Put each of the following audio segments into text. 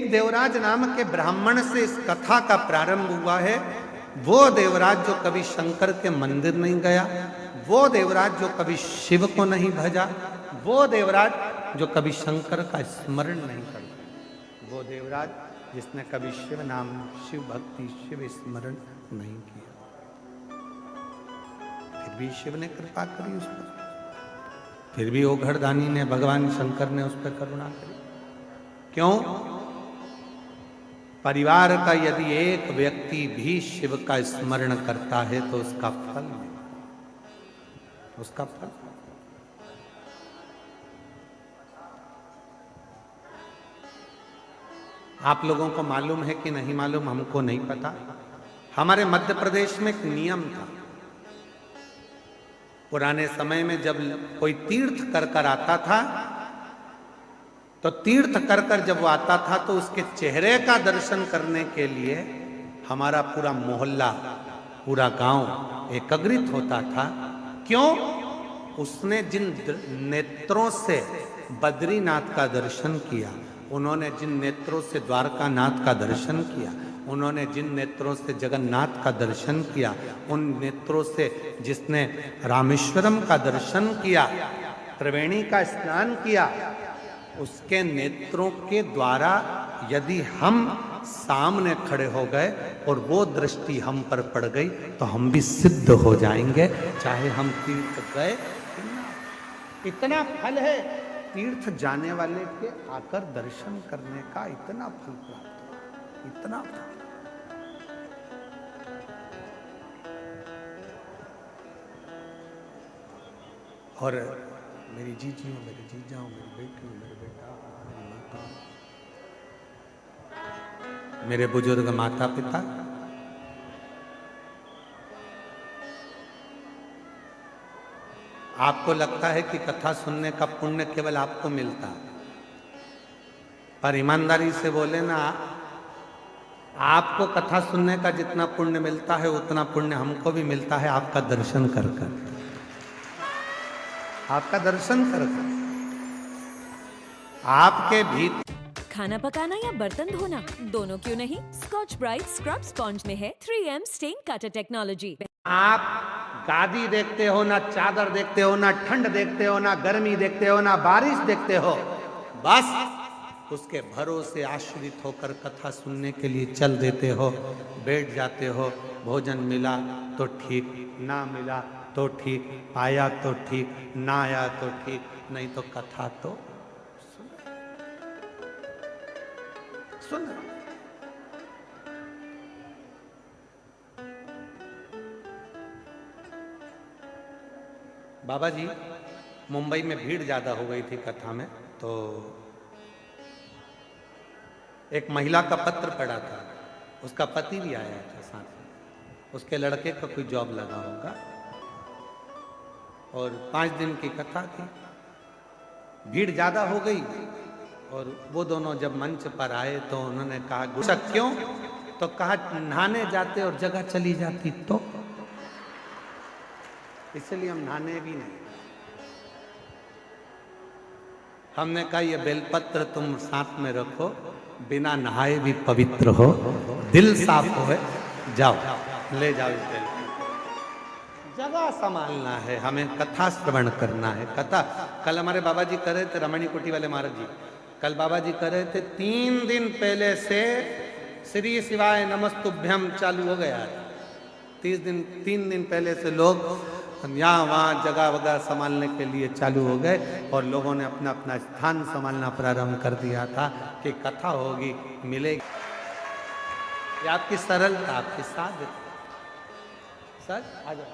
एक देवराज नाम के ब्राह्मण से इस कथा का प्रारंभ हुआ है। वो देवराज जो कभी शंकर के मंदिर नहीं गया, वो देवराज जो कभी शिव को नहीं भजा, वो देवराज जो कभी शंकर का स्मरण नहीं करता, वो देवराज जिसने कभी शिव नाम, शिव भक्ति, शिव स्मरण नहीं किया, फिर भी शिव ने कृपा करी उस पर, फिर भी ओघड़दानी ने, भगवान शंकर ने उस पर करुणा करी। क्यों? परिवार का यदि एक व्यक्ति भी शिव का स्मरण करता है तो उसका फल मिलता, उसका फल। आप लोगों को मालूम है कि नहीं मालूम, हमको नहीं पता। हमारे मध्य प्रदेश में एक नियम था, पुराने समय में जब कोई तीर्थ कर कर आता था, तो तीर्थ कर कर जब वो आता था तो उसके चेहरे का दर्शन करने के लिए हमारा पूरा मोहल्ला, पूरा गांव एकत्रित होता था। क्यों? उसने जिन नेत्रों से बद्रीनाथ का दर्शन किया, उन्होंने जिन नेत्रों से द्वारकानाथ का दर्शन किया, उन्होंने जिन नेत्रों से जगन्नाथ का दर्शन किया, उन नेत्रों से जिसने रामेश्वरम का दर्शन किया, त्रिवेणी का स्नान किया, उसके नेत्रों के द्वारा यदि हम सामने खड़े हो गए और वो दृष्टि हम पर पड़ गई तो हम भी सिद्ध हो जाएंगे, चाहे हम तीर्थ गए। इतना फल है तीर्थ जाने वाले के आकर दर्शन करने का, इतना फल प्राप्त हो, इतना फल। और मेरी जीजी हो, मेरे जीजा हो, मेरी बेटी हो, मेरे बेटा, मेरी माता, मेरे बुजुर्ग माता पिता, आपको लगता है कि कथा सुनने का पुण्य केवल आपको मिलता है, पर ईमानदारी से बोले ना, आपको कथा सुनने का जितना पुण्य मिलता है उतना पुण्य हमको भी मिलता है आपका दर्शन कर कर, आपका दर्शन कर कर। आपके भी खाना पकाना या बर्तन धोना, दोनों क्यों नहीं? स्कॉच ब्राइट स्क्रब स्पॉन्ज में है 3M स्टेन कटर टेक्नोलॉजी। आप गादी देखते हो ना, चादर देखते हो ना, ठंड देखते हो ना, गर्मी देखते हो ना, बारिश देखते हो, बस उसके भरोसे आश्रित होकर कथा सुनने के लिए चल देते हो, बैठ जाते हो। भोजन मिला तो ठीक, ना मिला तो ठीक, आया तो ठीक, ना आया तो ठीक, नहीं तो कथा तो सुन। बाबा जी, मुंबई में भीड़ ज्यादा हो गई थी कथा में, तो एक महिला का पत्र पड़ा था, उसका पति भी आया था साथ में, उसके लड़के का कोई जॉब लगा होगा, और 5 दिन की कथा थी। भीड़ ज्यादा हो गई और वो दोनों जब मंच पर आए तो उन्होंने कहा, गुस्सा क्यों? तो कहा, नहाने जाते और जगह चली जाती तो, इसलिए हम नहाने भी नहीं। हमने कहा, ये बेलपत्र तुम साथ में रखो, बिना नहाए भी पवित्र हो, दिल साफ हो, जाओ ले जाओ इस बेलपत्र। जगह संभालना है, हमें कथा श्रवण करना है। कथा कल हमारे बाबा जी कर रहे थे, रमणी कुटी वाले महाराज जी कल बाबा जी कर रहे थे, 3 दिन पहले से श्री शिवाय नमस्तुभ्यम चालू हो गया है। 3 दिन पहले से लोग यहाँ वहाँ जगह वगैरह संभालने के लिए चालू हो गए और लोगों ने अपना अपना स्थान संभालना प्रारंभ कर दिया था कि कथा होगी, मिलेगी। ये आपकी सरलता, आपकी साधना। सर आ जाओ,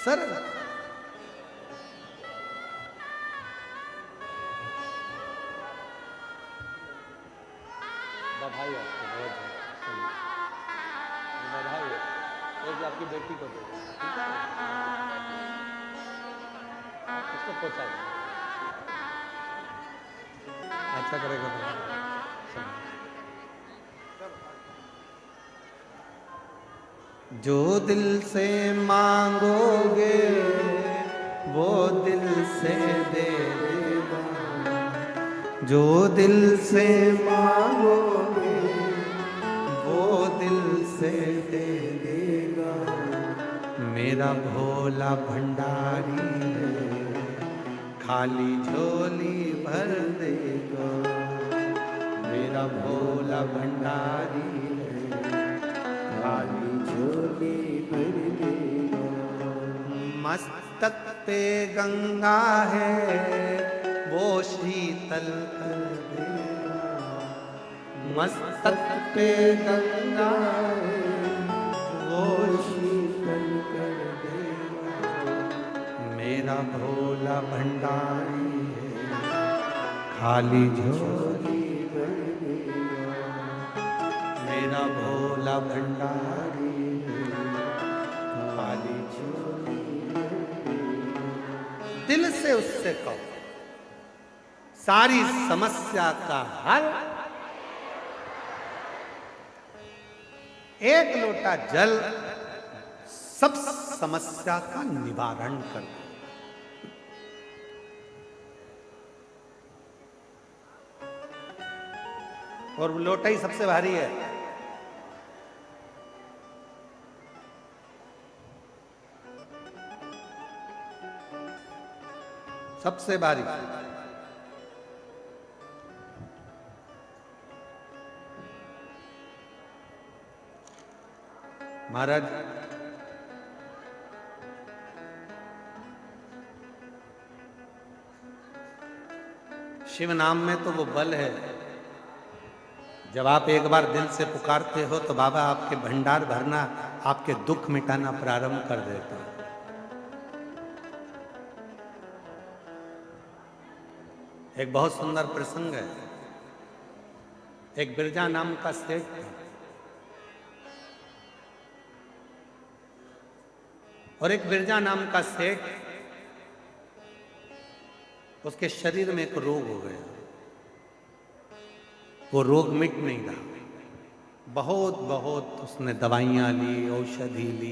सरल। बधाई आपको, बहुत बधाई। एक आपकी बेटी को दो, ठीक है, इसको पहुंचा दो, अच्छा करेगा। जो दिल से मांगोगे वो दिल से दे देगा, जो दिल से मांगो मेरा भोला भंडारी है, खाली झोली भर देगा। मेरा भोला भंडारी है, खाली झोली भर देगा। मस्तक पे गंगा है, वो शीतल कर देगा। मस्तक पे गंगा है, वो शीतल कर देगा। मेरा भोला भंडारी है, खाली झोली भर देगा। मेरा भोला भंडारी है, खाली झोली भर देगा। दिल से उससे कहो, सारी समस्या का हल एक लोटा जल सब समस्या का निवारण कर दे। और लोटा ही सबसे भारी है। सबसे भारी। महाराज शिव नाम में तो वो बल है। जब आप एक बार दिल से पुकारते हो तो बाबा आपके भंडार भरना, आपके दुख मिटाना प्रारंभ कर देता है। एक बहुत सुंदर प्रसंग है। एक बिरजा नाम का सेठ था और एक बिरजा नाम का सेठ, उसके शरीर में एक रोग हो गया। वो रोग मिट नहीं रहा। बहुत बहुत उसने दवाइयां ली, औषधि ली,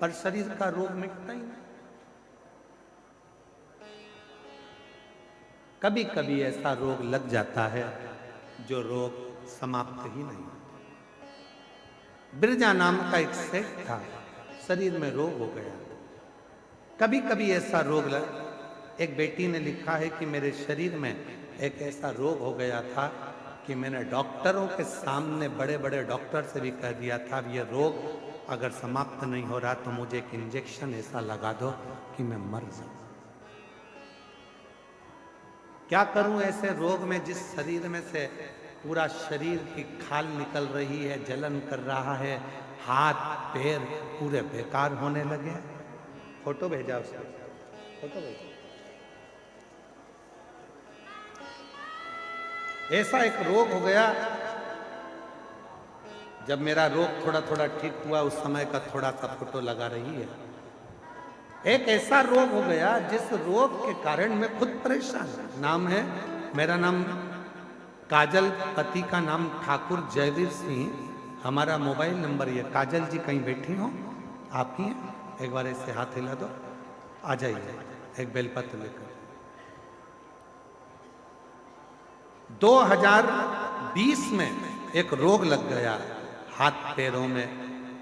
पर शरीर का रोग मिटता ही नहीं। कभी कभी ऐसा रोग लग जाता है जो रोग समाप्त ही नहीं। बिरजा नाम का एक सेठ था, शरीर में रोग हो गया। कभी कभी ऐसा रोग लग, एक बेटी ने लिखा है कि मेरे शरीर में एक ऐसा रोग हो गया था कि मैंने डॉक्टरों के सामने, बड़े बड़े डॉक्टर से भी कह दिया था ये रोग अगर समाप्त नहीं हो रहा तो मुझे एक इंजेक्शन ऐसा लगा दो कि मैं मर जाऊं। क्या करूं ऐसे रोग में जिस शरीर में से पूरा शरीर की खाल निकल रही है, जलन कर रहा है, हाथ पैर पूरे बेकार होने लगे। फोटो भेजा उसको, फोटो भेजा। ऐसा एक रोग हो गया। जब मेरा रोग थोड़ा थोड़ा ठीक हुआ उस समय का थोड़ा सा फोटो लगा रही है। एक ऐसा रोग हो गया जिस रोग के कारण मैं खुद परेशान। नाम है, मेरा नाम काजल, पति का नाम ठाकुर जयवीर सिंह। हमारा मोबाइल नंबर ये। काजल जी कहीं बैठी हो, आप ही हैं? एक बार ऐसे हाथ हिला दो, आ जाइए एक बेलपत्र लेकर। 2020 में एक रोग लग गया हाथ पैरों में।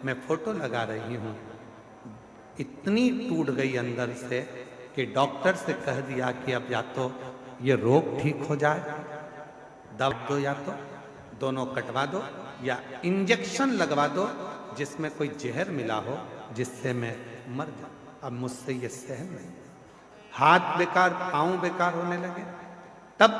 मैं फोटो लगा रही हूं, इतनी टूट गई अंदर से कि डॉक्टर से कह दिया कि अब या तो ये रोग ठीक हो जाए, दवा दो, या तो दोनों कटवा दो, या इंजेक्शन लगवा दो जिसमें कोई जहर मिला हो जिससे मैं मर जाऊं। अब मुझसे ये सहन नहीं। हाथ बेकार, पांव बेकार होने लगे। तब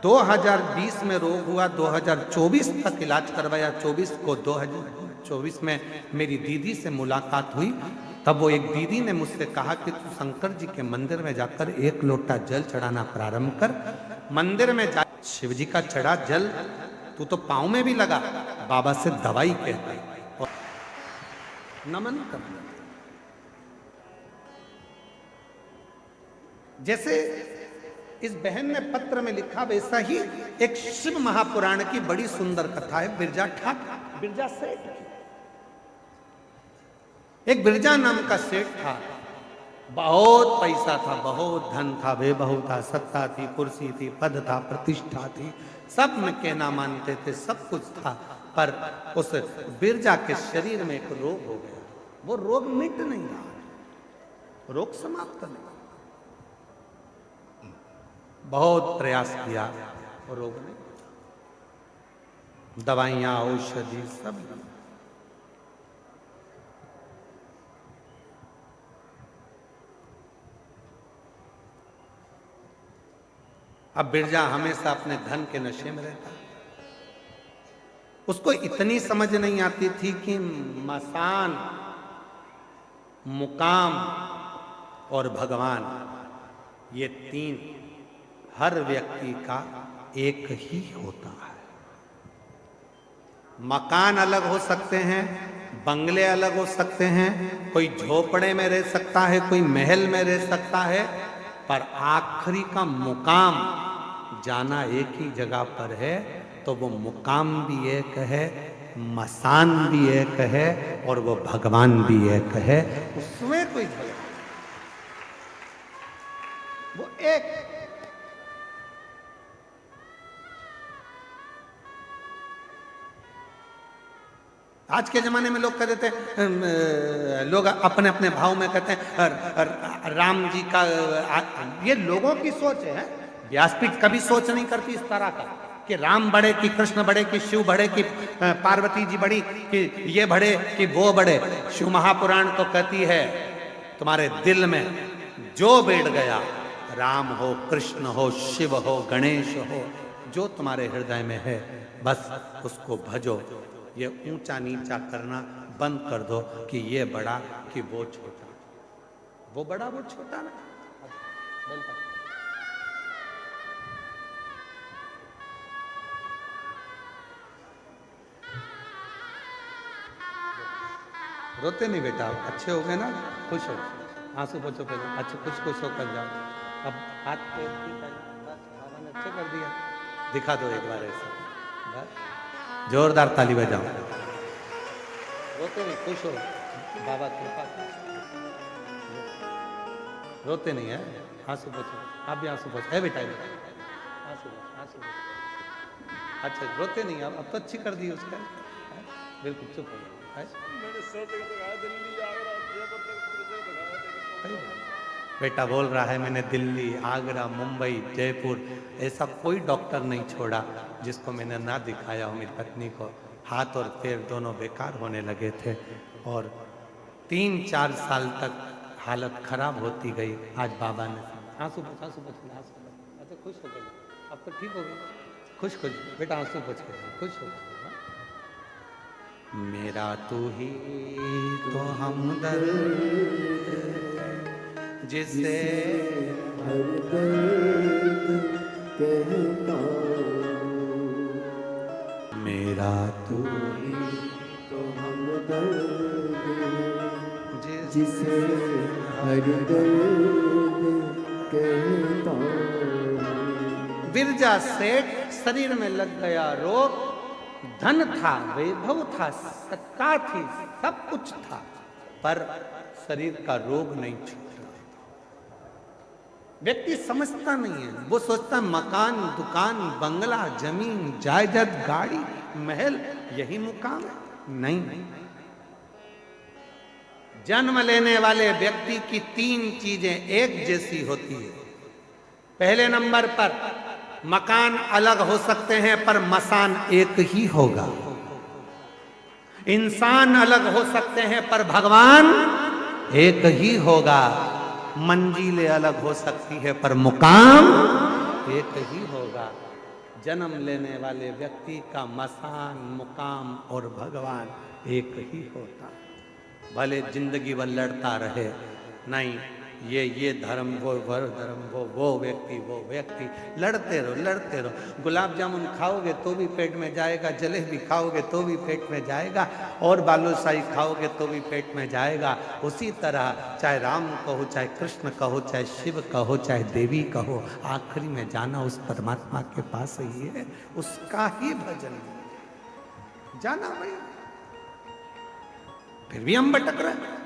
2020 में रोग हुआ, 2024 तक इलाज करवाया। 2024 में मेरी दीदी से मुलाकात हुई। तब वो एक दीदी ने मुझसे कहा कि तू शंकर जी के मंदिर में जाकर एक लोटा जल चढ़ाना प्रारंभ कर। मंदिर में जा, शिव जी का चढ़ा जल तू तो पांव में भी लगा, बाबा से दवाई कहता और नमन कर। जैसे इस बहन ने पत्र में लिखा वैसा ही एक शिव महापुराण की बड़ी सुंदर कथा है बिरजा ठाकुर, बिरजा सेठ। एक बिरजा नाम का सेठ था, बहुत पैसा था, बहुत धन था, वैभव था, सत्ता थी, कुर्सी थी, पद था, प्रतिष्ठा थी, सब में कहना मानते थे, सब कुछ था। पर उस बिरजा के शरीर में एक रोग हो गया। वो रोग मिट नहीं रहा। रोग समाप्त नहीं। बहुत प्रयास किया, रोग नहीं, दवाइयां औषधि सब। अब बिरजा हमेशा अपने धन के नशे में रहता। उसको इतनी समझ नहीं आती थी कि मसान, मुकाम और भगवान, ये तीन हर व्यक्ति का एक ही होता है। मकान अलग हो सकते हैं, बंगले अलग हो सकते हैं, कोई झोपड़े में रह सकता है, कोई महल में रह सकता है, पर आखिरी का मुकाम जाना एक ही जगह पर है। तो वो मुकाम भी एक है, मसान भी एक है, और वो भगवान भी एक है। उसमें कोई झगड़ा, वो एक। आज के जमाने में लोग कह देते हैं, लोग अपने अपने भाव में कहते हैं राम जी का, ये लोगों की सोच है। व्यासपीठ कभी सोच नहीं करती इस तरह का कि राम बड़े कि कृष्ण बड़े कि शिव बड़े कि पार्वती जी बड़ी कि ये बड़े कि वो बड़े। शिव महापुराण तो कहती है तुम्हारे दिल में जो बैठ गया, राम हो, कृष्ण हो, शिव हो, गणेश हो, जो तुम्हारे हृदय में है बस उसको भजो। ये ऊंचा नीचा करना बंद कर दो कि ये बड़ा कि वो छोटा, वो बड़ा वो छोटा ना। रोते नहीं बेटा, अच्छे हो गए ना, खुश हो, आंसू पोछो पहले, अच्छे खुश होकर जाओ। अब हाथ पे बाबा ने अच्छे कर दिया, दिखा दो एक बार ऐसा, जोरदार ताली बजाओ। रोते नहीं, खुश हो, बाबा कृपा। रोते नहीं है, आंसू पोछो, आप भी आंसू पोछो, है बेटा आंसू। अच्छा रोते नहीं, अब तो अच्छी कर दी उसका, बिल्कुल चुप हो गया। बेटा बोल रहा है मैंने दिल्ली, आगरा, मुंबई, जयपुर, ऐसा कोई डॉक्टर नहीं छोड़ा जिसको मैंने ना दिखाया हो। मेरी पत्नी को हाथ और पैर दोनों बेकार होने लगे थे और 3-4 साल तक हालत खराब होती गई। आज बाबा ने आंसू पोछ, अच्छा खुश हो गए, अब तो ठीक हो गए, खुश बेटा आंसू पोछ के खुश हो गए। मेरा तू ही तो हमदर्द जिसे हर दर्द कहता, मेरा तू ही तो हमदर्द जिसे हर दर्द कहता। बिरजा सेठ शरीर में लग गया रोग, धन था, वैभव था, सत्ता थी, सब कुछ था, पर शरीर का रोग नहीं छूटा। व्यक्ति समझता नहीं है, वो सोचता मकान, दुकान, बंगला, जमीन, जायदाद, गाड़ी, महल यही मुकाम है। नहीं, जन्म लेने वाले व्यक्ति की 3 चीजें एक जैसी होती है। पहले नंबर पर मकान अलग हो सकते हैं पर मसान एक ही होगा। इंसान अलग हो सकते हैं पर भगवान एक ही होगा। मंजिलें अलग हो सकती है पर मुकाम एक ही होगा। जन्म लेने वाले व्यक्ति का मसान, मुकाम और भगवान एक ही होता। भले जिंदगी भर लड़ता रहे, नहीं ये धर्म वो धर्म वो व्यक्ति, लड़ते रहो। गुलाब जामुन खाओगे तो भी पेट में जाएगा, जलेबी खाओगे तो भी पेट में जाएगा, और बालूशाही खाओगे तो भी पेट में जाएगा। उसी तरह चाहे राम कहो, चाहे कृष्ण कहो, चाहे शिव कहो, चाहे देवी कहो, आखिरी में जाना उस परमात्मा के पास ही है, उसका ही भजन जाना भाई। फिर भी हम भटक रहे हैं।